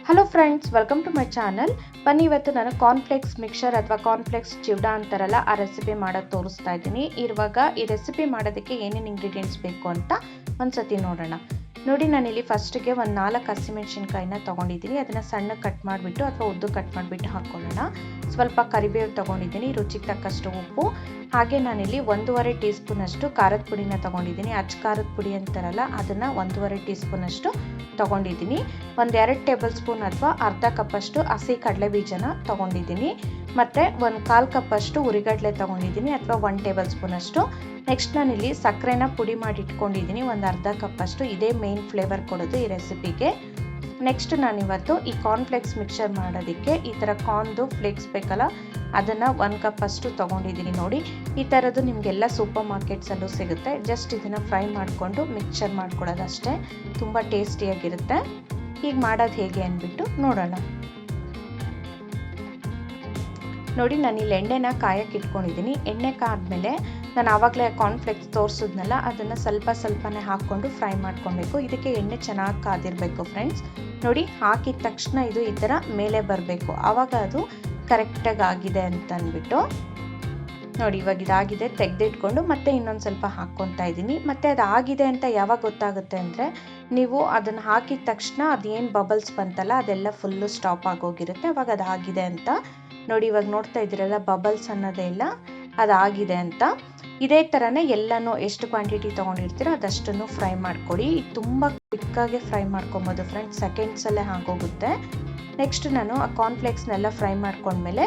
Hello friends, welcome to my channel. ಬನ್ನಿ, ಇವತ್ತು ನಾನು ಕಾರ್ನ್ಫ್ಲೇಕ್ಸ್ ಮಿಕ್ಸ್ಚರ್ ಅಥವಾ ಕಾರ್ನ್ಫ್ಲೇಕ್ಸ್ ಚಿವ್ಡಾ ಅಂತಾರಲ್ಲ, ಆ ರೆಸಿಪಿ ಮಾಡೋದು ತೋರಿಸ್ತಾ ಇದ್ದೀನಿ. ಇವಾಗ ಈ ರೆಸಿಪಿ ಮಾಡೋದಕ್ಕೆ ಏನೇನು ಇಂಗ್ರೀಡಿಯೆಂಟ್ಸ್ ಬೇಕು ಅಂತ ಒಂದ್ಸತಿ ನೋಡೋಣ. ನೋಡಿ, ನಾನಿಲ್ಲಿ ಫಸ್ಟಿಗೆ ಒಂದು 4 ಹಸಿಮೆಣಸಿನ್ಕಾಯಿನ ತೊಗೊಂಡಿದ್ದೀನಿ. ಅದನ್ನು ಸಣ್ಣ ಕಟ್ ಮಾಡಿಬಿಟ್ಟು ಅಥವಾ ಉದ್ದು ಕಟ್ ಮಾಡಿಬಿಟ್ಟು ಹಾಕ್ಕೊಳ್ಳೋಣ. ಸ್ವಲ್ಪ ಕರಿಬೇವು ತೊಗೊಂಡಿದ್ದೀನಿ, ರುಚಿಗೆ ತಕ್ಕಷ್ಟು ಉಪ್ಪು, ಹಾಗೆ ನಾನಿಲ್ಲಿ 1.5 ಟೀ ಸ್ಪೂನಷ್ಟು ಖಾರದ ಪುಡಿನ ತೊಗೊಂಡಿದ್ದೀನಿ. ಅಚ್ಚ ಖಾರದ ಪುಡಿ ಅಂತಾರಲ್ಲ, ಅದನ್ನು 1.5 ಟೀ ಸ್ಪೂನಷ್ಟು ತೊಗೊಂಡಿದ್ದೀನಿ. 1-2 ಟೇಬಲ್ ಸ್ಪೂನ್ ಅಥವಾ ಅರ್ಧ ಕಪ್ಪಷ್ಟು ಹಸಿ ಕಡಲೆ ಬೀಜನ ತೊಗೊಂಡಿದ್ದೀನಿ. ಮತ್ತು 1/4 ಕಪ್ಪಷ್ಟು ಉರಿಗಡಲೆ ತೊಗೊಂಡಿದ್ದೀನಿ ಅಥವಾ 1 ಟೇಬಲ್ ಸ್ಪೂನಷ್ಟು. ನೆಕ್ಸ್ಟ್ ನಾನಿಲ್ಲಿ ಸಕ್ಕರೆನ ಪುಡಿ ಮಾಡಿ ಇಟ್ಕೊಂಡಿದ್ದೀನಿ, ಒಂದು ಅರ್ಧ ಕಪ್ಪಷ್ಟು. ಇದೇ ಮೇನ್ ಫ್ಲೇವರ್ ಕೊಡೋದು ಈ ರೆಸಿಪಿಗೆ. ನೆಕ್ಸ್ಟ್ ನಾನಿವತ್ತು ಈ ಕಾರ್ನ್ಫ್ಲೇಕ್ಸ್ ಮಿಕ್ಸ್ಚರ್ ಮಾಡೋದಕ್ಕೆ ಈ ಥರ ಕಾರ್ನ್ದು ಫ್ಲೇಕ್ಸ್ ಬೇಕಲ್ಲ, ಅದನ್ನು 1 ಕಪ್ಪಷ್ಟು ತೊಗೊಂಡಿದ್ದೀನಿ. ನೋಡಿ, ಈ ಥರದ್ದು ನಿಮಗೆಲ್ಲ ಸೂಪರ್ ಮಾರ್ಕೆಟ್ಸಲ್ಲೂ ಸಿಗುತ್ತೆ. ಜಸ್ಟ್ ಇದನ್ನು ಫ್ರೈ ಮಾಡಿಕೊಂಡು ಮಿಕ್ಸ್ಚರ್ ಮಾಡ್ಕೊಳ್ಳೋದು ಅಷ್ಟೇ. ತುಂಬ ಟೇಸ್ಟಿಯಾಗಿರುತ್ತೆ. ಈಗ ಮಾಡೋದು ಹೇಗೆ ಅಂದ್ಬಿಟ್ಟು ನೋಡೋಣ. ನೋಡಿ, ನಾನಿಲ್ಲಿ ಎಣ್ಣೆನ ಕಾಯಕ್ಕೆ ಇಟ್ಕೊಂಡಿದ್ದೀನಿ. ಎಣ್ಣೆ ಕಾದ್ಮೇಲೆ ನಾನು ಆವಾಗಲೇ ಕಾರ್ನ್ಫ್ಲೇಕ್ಸ್ ತೋರಿಸಿದ್ನಲ್ಲ, ಅದನ್ನು ಸ್ವಲ್ಪನೇ ಹಾಕ್ಕೊಂಡು ಫ್ರೈ ಮಾಡ್ಕೊಬೇಕು. ಇದಕ್ಕೆ ಎಣ್ಣೆ ಚೆನ್ನಾಗಿ ಕಾದಿರಬೇಕು ಫ್ರೆಂಡ್ಸ್. ನೋಡಿ, ಹಾಕಿದ ತಕ್ಷಣ ಇದು ಈ ಥರ ಮೇಲೆ ಬರಬೇಕು, ಆವಾಗ ಅದು ಕರೆಕ್ಟಾಗಿ ಆಗಿದೆ ಅಂತ ಅಂದ್ಬಿಟ್ಟು. ನೋಡಿ, ಇವಾಗ ಇದಾಗಿದೆ, ತೆಗೆದಿಟ್ಕೊಂಡು ಮತ್ತೆ ಇನ್ನೊಂದು ಸ್ವಲ್ಪ ಹಾಕ್ಕೊತಾ ಇದ್ದೀನಿ. ಮತ್ತು ಅದಾಗಿದೆ ಅಂತ ಯಾವಾಗ ಗೊತ್ತಾಗುತ್ತೆ ಅಂದರೆ, ನೀವು ಅದನ್ನು ಹಾಕಿದ ತಕ್ಷಣ ಅದೇನು ಬಬಲ್ಸ್ ಬಂತಲ್ಲ, ಅದೆಲ್ಲ ಫುಲ್ಲು ಸ್ಟಾಪ್ ಆಗೋಗಿರುತ್ತೆ, ಅವಾಗ ಅದಾಗಿದೆ ಅಂತ. ನೋಡಿ, ಇವಾಗ ನೋಡ್ತಾ ಇದ್ದೀರಲ್ಲ, ಬಬಲ್ಸ್ ಅನ್ನೋದೇ ಇಲ್ಲ, ಅದಾಗಿದೆ ಅಂತ. ಇದೇ ಥರನೇ ಎಲ್ಲನೂ ಎಷ್ಟು ಕ್ವಾಂಟಿಟಿ ತೊಗೊಂಡಿರ್ತೀರೋ ಅದಷ್ಟನ್ನು ಫ್ರೈ ಮಾಡ್ಕೊಳ್ಳಿ. ತುಂಬ ಕ್ವಿಕ್ಕಾಗಿ ಫ್ರೈ ಮಾಡ್ಕೊಬೋದು ಫ್ರೆಂಡ್ಸ್, ಸೆಕೆಂಡ್ಸಲ್ಲೇ ಆಗೋಗುತ್ತೆ. ನೆಕ್ಸ್ಟ್ ನಾನು ಆ ಕಾರ್ನ್ಫ್ಲೇಕ್ಸ್ನೆಲ್ಲ ಫ್ರೈ ಮಾಡ್ಕೊಂಡ್ಮೇಲೆ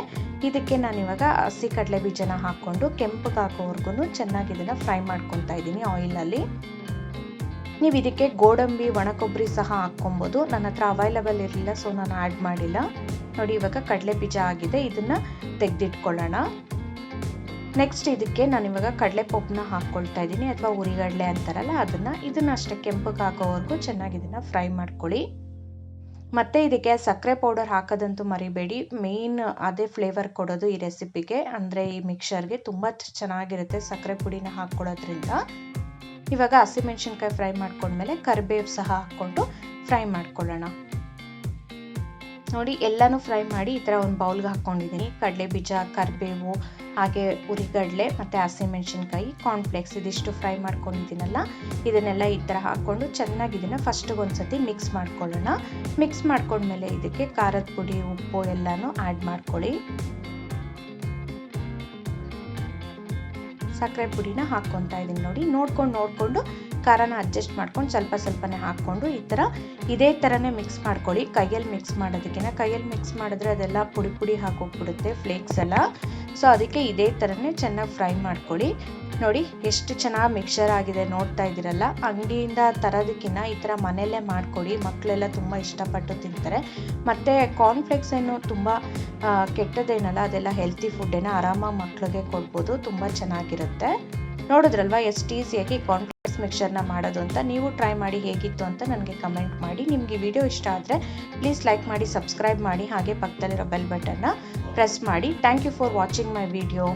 ಇದಕ್ಕೆ ನಾನಿವಾಗ ಹಸಿ ಕಡಲೆ ಬೀಜನ ಹಾಕ್ಕೊಂಡು ಕೆಂಪಗಾಗೋವರೆಗೂ ಚೆನ್ನಾಗಿ ಇದನ್ನು ಫ್ರೈ ಮಾಡ್ಕೊತಾ ಇದ್ದೀನಿ ಆಯಿಲಲ್ಲಿ. ನೀವು ಇದಕ್ಕೆ ಗೋಡಂಬಿ, ಒಣಕೊಬ್ಬರಿ ಸಹ ಹಾಕ್ಕೊಬೋದು. ನನ್ನ ಹತ್ರ ಅವೈಲಬಲ್ ಇರಲಿಲ್ಲ, ಸೊ ನಾನು ಆ್ಯಡ್ ಮಾಡಿಲ್ಲ. ನೋಡಿ, ಇವಾಗ ಕಡಲೆ ಬೀಜ ಆಗಿದೆ, ಇದನ್ನು ತೆಗೆದಿಟ್ಕೊಳ್ಳೋಣ. ನೆಕ್ಸ್ಟ್ ಇದಕ್ಕೆ ನಾನಿವಾಗ ಕಡಲೆ ಪಪ್ಪನ್ನ ಹಾಕ್ಕೊಳ್ತಾ ಇದ್ದೀನಿ, ಅಥವಾ ಉರಿಗಡಲೆ ಅಂತಾರಲ್ಲ ಇದನ್ನು ಅಷ್ಟೇ ಕೆಂಪಗಾಗೋವರೆಗೂ ಚೆನ್ನಾಗಿ ಇದನ್ನು ಫ್ರೈ ಮಾಡ್ಕೊಳ್ಳಿ. ಮತ್ತು ಇದಕ್ಕೆ ಸಕ್ಕರೆ ಪೌಡರ್ ಹಾಕೋದಂತೂ ಮರಿಬೇಡಿ, ಮೇಯ್ನ್ ಅದೇ ಫ್ಲೇವರ್ ಕೊಡೋದು ಈ ರೆಸಿಪಿಗೆ, ಅಂದರೆ ಈ ಮಿಕ್ಸ್ಚರ್ಗೆ ತುಂಬ ಚೆನ್ನಾಗಿರುತ್ತೆ ಸಕ್ಕರೆ ಪುಡಿನ ಹಾಕ್ಕೊಳ್ಳೋದ್ರಿಂದ. ಇವಾಗ ಹಸಿಮೆಣಸಿನ್ಕಾಯಿ ಫ್ರೈ ಮಾಡ್ಕೊಂಡ್ಮೇಲೆ ಕರಿಬೇವು ಸಹ ಹಾಕ್ಕೊಂಡು ಫ್ರೈ ಮಾಡ್ಕೊಳ್ಳೋಣ. ನೋಡಿ, ಎಲ್ಲನೂ ಫ್ರೈ ಮಾಡಿ ಈ ಥರ ಒಂದು ಬೌಲ್ಗೆ ಹಾಕ್ಕೊಂಡಿದ್ದೀನಿ. ಕಡಲೆ ಬೀಜ, ಕರಿಬೇವು, ಹಾಗೆ ಉರಿಗಡಲೆ ಮತ್ತು ಹಸಿಮೆಣಸಿನ್ಕಾಯಿ, ಕಾರ್ನ್ಫ್ಲೇಕ್ಸ್ ಇದಿಷ್ಟು ಫ್ರೈ ಮಾಡ್ಕೊಂಡಿದ್ದೀನಲ್ಲ, ಇದನ್ನೆಲ್ಲ ಈ ಥರ ಹಾಕ್ಕೊಂಡು ಚೆನ್ನಾಗಿ ಇದನ್ನು ಫಸ್ಟಿಗೆ ಒಂದು ಸತಿ ಮಿಕ್ಸ್ ಮಾಡ್ಕೊಳ್ಳೋಣ. ಮಿಕ್ಸ್ ಮಾಡ್ಕೊಂಡ್ಮೇಲೆ ಇದಕ್ಕೆ ಖಾರದ ಪುಡಿ, ಉಪ್ಪು ಎಲ್ಲನೂ ಆ್ಯಡ್ ಮಾಡ್ಕೊಳ್ಳಿ. ಸಕ್ಕರೆ ಪುಡಿನ ಹಾಕ್ಕೊತಾ ಇದ್ದೀನಿ. ನೋಡಿ, ನೋಡಿಕೊಂಡು ಖಾರನ ಅಡ್ಜಸ್ಟ್ ಮಾಡ್ಕೊಂಡು ಸ್ವಲ್ಪನೇ ಹಾಕ್ಕೊಂಡು ಈ ಥರ ಇದೇ ಥರನೇ ಮಿಕ್ಸ್ ಮಾಡ್ಕೊಳ್ಳಿ. ಕೈಯಲ್ಲಿ ಮಿಕ್ಸ್ ಮಾಡೋದಕ್ಕಿಂತ ಕೈಯಲ್ಲಿ ಮಿಕ್ಸ್ ಮಾಡಿದ್ರೆ ಅದೆಲ್ಲ ಪುಡಿ ಹಾಕೋಗ್ಬಿಡುತ್ತೆ ಫ್ಲೇಕ್ಸ್ ಎಲ್ಲ. ಸೊ ಅದಕ್ಕೆ ಇದೇ ಥರನೇ ಚೆನ್ನಾಗಿ ಫ್ರೈ ಮಾಡ್ಕೊಳ್ಳಿ. ನೋಡಿ, ಎಷ್ಟು ಚೆನ್ನಾಗಿ ಮಿಕ್ಸ್ಚರ್ ಆಗಿದೆ ನೋಡ್ತಾ ಇದ್ದೀರಲ್ಲ. ಅಂಗಡಿಯಿಂದ ತರೋದಕ್ಕಿಂತ ಈ ಥರ ಮನೆಯಲ್ಲೇ ಮಾಡಿಕೊಡಿ, ಮಕ್ಕಳೆಲ್ಲ ತುಂಬ ಇಷ್ಟಪಟ್ಟು ತಿಂತಾರೆ. ಮತ್ತು ಕಾರ್ನ್ಫ್ಲೇಕ್ಸ್ ಏನು ತುಂಬ ಕೆಟ್ಟದೇನಲ್ಲ, ಅದೆಲ್ಲ ಹೆಲ್ತಿ ಫುಡ್ಡೇನ, ಆರಾಮಾಗಿ ಮಕ್ಕಳಿಗೆ ಕೊಡ್ಬೋದು, ತುಂಬ ಚೆನ್ನಾಗಿರುತ್ತೆ. ನೋಡಿದ್ರಲ್ವ ಎಷ್ಟು ಈಸಿಯಾಗಿ ಕಾರ್ನ್ಫ್ಲೇಕ್ಸ್ ಮಿಕ್ಸ್ಚರ್ನ ಮಾಡೋದು ಅಂತ. ನೀವು ಟ್ರೈ ಮಾಡಿ ಹೇಗಿತ್ತು ಅಂತ ನನಗೆ ಕಮೆಂಟ್ ಮಾಡಿ. ನಿಮಗೆ ವಿಡಿಯೋ ಇಷ್ಟ ಆದರೆ ಪ್ಲೀಸ್ ಲೈಕ್ ಮಾಡಿ, ಸಬ್ಸ್ಕ್ರೈಬ್ ಮಾಡಿ, ಹಾಗೆ ಪಕ್ಕದಲ್ಲಿರೋ ಬೆಲ್ ಬಟನ್ನ ಪ್ರೆಸ್ ಮಾಡಿ. Thank you for watching my video.